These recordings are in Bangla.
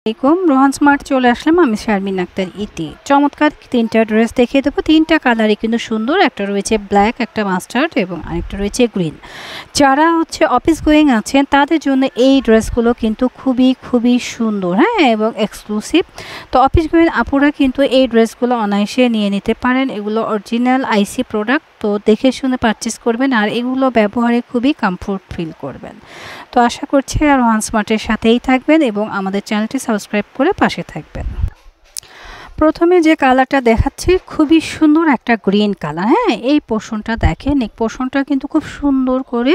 আসসালামাইকুম রোহান স্মার্ট চলে আসলাম আমি শারমিন আক্তার ইতি চমৎকার তিনটা ড্রেস দেখিয়ে দেবো তিনটা কালারই কিন্তু সুন্দর একটা রয়েছে ব্ল্যাক একটা মাস্টার্ড এবং আরেকটা রয়েছে গ্রিন যারা অফিস গোয়িং আছেন তাদের জন্য এই ড্রেসগুলো কিন্তু খুবই সুন্দর হ্যাঁ এবং এক্সক্লুসিভ তো অফিস গোয়িং আপুরা কিন্তু এই ড্রেসগুলো অনায়াসে নিয়ে নিতে পারেন এগুলো অরিজিনাল আইসি প্রোডাক্ট তো দেখে শুনে পারচেস করবেন আর এগুলো ব্যবহারে খুবই কমফোর্ট ফিল করবেন তো আশা করছি রোহান স্মার্টের সাথেই থাকবেন এবং আমাদের চ্যানেলটি সাবস্ক্রাইব করে পাশে থাকবেন প্রথমে যে কালারটা দেখাচ্ছি খুবই সুন্দর একটা গ্রিন কালার হ্যাঁ এই পোর্শনটা দেখেন এই পোর্শনটা কিন্তু খুব সুন্দর করে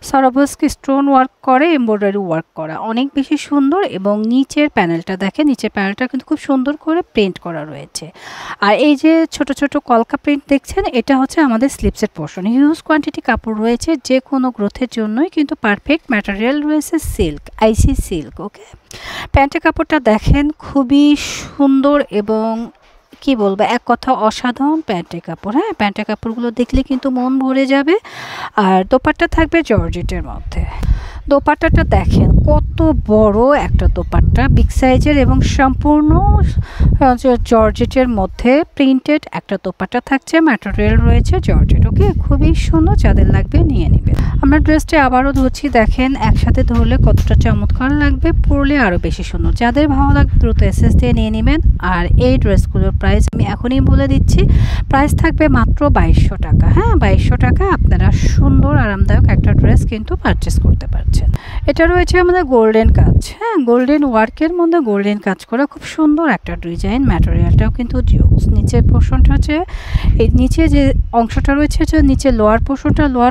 সারাভাস্কি স্টোন ওয়ার্ক করে এমব্রয়ডারি ওয়ার্ক করা অনেক বেশি সুন্দর এবং নিচের প্যানেলটা দেখেন নিচের প্যানেলটা কিন্তু খুব সুন্দর করে প্রিন্ট করা রয়েছে আর এই যে ছোট ছোট কলকা প্রিন্ট দেখছেন এটা হচ্ছে আমাদের স্লিপসের পোর্শন হিউজ কোয়ান্টিটি কাপড় রয়েছে যে কোনো গ্রোথের জন্যই কিন্তু পারফেক্ট ম্যাটেরিয়াল রয়েছে সিল্ক আইসি সিল্ক ওকে প্যান্টের কাপড়টা দেখেন খুবই সুন্দর এবং কি বলবো এক কথা অসাধারণ প্যান্টের কাপড় হ্যাঁ প্যান্টের কাপড়গুলো দেখলে কিন্তু মন ভরে যাবে আর দোপাট্টা থাকবে জর্জেটের মধ্যে দোপাট্টাটা দেখেন কত বড় একটা দোপাট্টা বিগ সাইজের এবং সম্পূর্ণ জর্জেটের মধ্যে প্রিন্টেড একটা দোপাট্টা থাকছে ম্যাটেরিয়াল রয়েছে জর্জেট ওকে খুবই সুন্দর যাদের লাগবে নিয়ে নেবেন আমরা ড্রেসটা আবারও ধরছি দেখেন একসাথে ধরলে কতটা চমৎকার লাগবে পরলে আরও বেশি সুন্দর যাদের ভালো লাগবে দ্রুত এসএস দিয়ে নিয়ে নেবেন আর এই ড্রেসগুলোর প্রাইস আমি এখনই বলে দিচ্ছি প্রাইস থাকবে মাত্র 2200 টাকা হ্যাঁ 2200 টাকা আপনারা সুন্দর আরামদায়ক একটা ড্রেস কিন্তু পারচেস করতে পারছেন এটা রয়েছে আমাদের গোল্ডেন কাজ হ্যাঁ গোল্ডেন ওয়ার্কের মধ্যে গোল্ডেন কাজ করা খুব সুন্দর একটা ডিজাইন ম্যাটেরিয়ালটাও কিন্তু জোস নিচের পোর্শনটা হচ্ছে এই নিচে যে অংশটা রয়েছে নিচে লোয়ার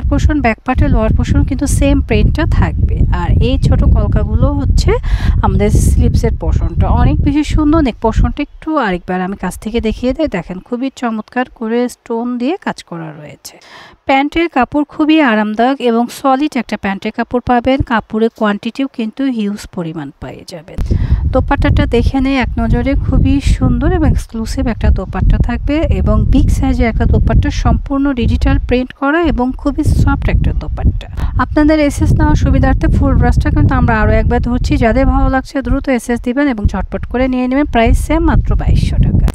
পোর্শন ব্যাক পার্টে লোয়ার পোর্শন কিন্তু সেম প্রিন্টটা থাকবে আর এই ছোট কলকাগুলো হচ্ছে আমাদের স্লিপসের পোর্শনটা অনেক বেশি সুন্দর নেক পোর্শনটা একটু আরেকবার আমি কাছ থেকে দেখিয়ে দেয় দেখেন খুবই চমৎকার করে স্টোন দিয়ে কাজ করা রয়েছে প্যান্টের কাপড় খুবই আরামদায়ক এবং সলিড একটা প্যান্টের কাপড় পাবেন কাপড়ের কোয়ান্টিটিও কিন্তু হিউজ পরিমাণ পেয়ে যাবেন দোপাট্টাটা দেখে নেই এক নজরে খুবই সুন্দর এবং এক্সক্লুসিভ একটা দোপাট্টা থাকবে এবং বিগ সাইজের একটা দোপাট্টা সম্পূর্ণ ডিজিটাল প্রিন্ট করা এবং খুবই সফট একটা দোপাট্টা আপনাদের এসএস নেওয়ার সুবিধার্থে ফুল ড্রেসটা কিন্তু আমরা আরও একবার ধরছি যাদের ভালো লাগছে দ্রুত এসএস দিবেন এবং ঝটপট করে নিয়ে নেবেন প্রাইস সেম মাত্র 2200 টাকা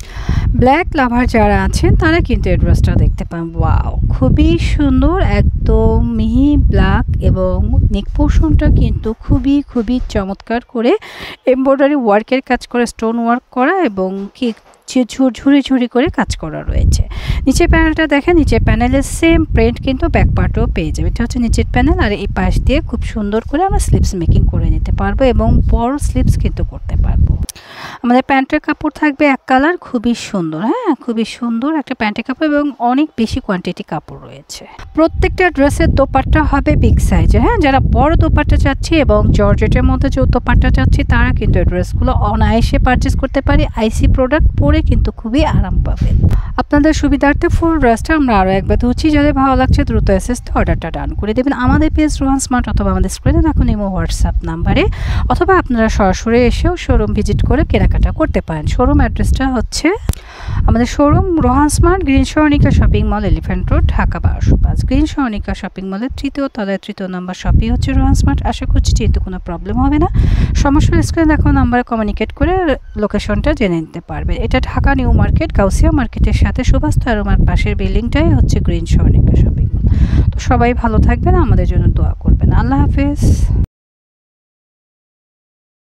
ব্ল্যাক লাভার যারা আছেন তারা কিন্তু এই ড্রেসটা দেখতে পান ওয়াও খুবই সুন্দর একদম মিহি ব্ল্যাক এবং নেক পোর্শনটা কিন্তু খুবই চমৎকার করে এমব্রয়ডারি ওয়ার্কের কাজ করে স্টোন ওয়ার্ক করা এবং কি ঝুরি করে কাজ করা রয়েছে নিচের প্যানেলটা দেখেন নিচের প্যানেলের সেম প্রিন্ট কিন্তু ব্যাক পার্টও পেয়ে যাবে এটা হচ্ছে নিচের প্যানেল আর এই পাশ দিয়ে খুব সুন্দর করে আমরা স্লিপস মেকিং করে নিতে পারবো এবং বড় স্লিপস কিন্তু করতে পারবো আমাদের প্যান্টের কাপড় থাকবে এক কালার খুবই সুন্দর হ্যাঁ খুবই সুন্দর একটা প্যান্টের কাপড় এবং অনেক বেশি কোয়ান্টিটি কাপড় রয়েছে প্রত্যেকটা ড্রেসের দোপাট্টা হবে বিগ সাইজের হ্যাঁ যারা বড় দোপাট্টা চাচ্ছে এবং জর্জেটের মধ্যে যে দোপাট্টা চাচ্ছে তারা কিন্তু এই ড্রেসগুলো অনায়াসে পারচেস করতে পারি আইসি প্রোডাক্ট পরে কিন্তু খুবই আরাম পাবেন আপনাদের সুবিধার্থে ফুল ড্রেসটা আমরা আরও একবার ধরছি যাদের ভালো লাগছে দ্রুত এসএস অর্ডারটা ডান করে দেবেন আমাদের পেজ রোহান স্মার্ট অথবা আমাদের স্ক্রিনে দেখুন ইমো হোয়াটসঅ্যাপ নাম্বারে অথবা আপনারা সরাসরি এসেও শোরুম ভিজিট করে কেনাকাটা করতে পারেন শোরুম অ্যাড্রেসটা হচ্ছে আমাদের showroom Rohan smart green Saranika shopping mall elephant road Dhaka 1205 green Saranika shopping মলের 3য় তলায় 3য় নম্বর শপই হচ্ছে রোহান স্মার্ট আশা করছি চিন্তা কোনো প্রবলেম হবে না সমস্যা স্ক্রিনে দেখো নাম্বারে কমিউনিকেট করে লোকেশনটা জেনে নিতে পারবেন এটা ঢাকা নিউ মার্কেট গাউসিয়া মার্কেটের সাথে সুভাষ আরোমার পাশের বিল্ডিংটাই হচ্ছে গ্রিন সরণিকা শপিং মল তো সবাই ভালো থাকবেন আমাদের জন্য দোয়া করবেন আল্লাহ হাফেজ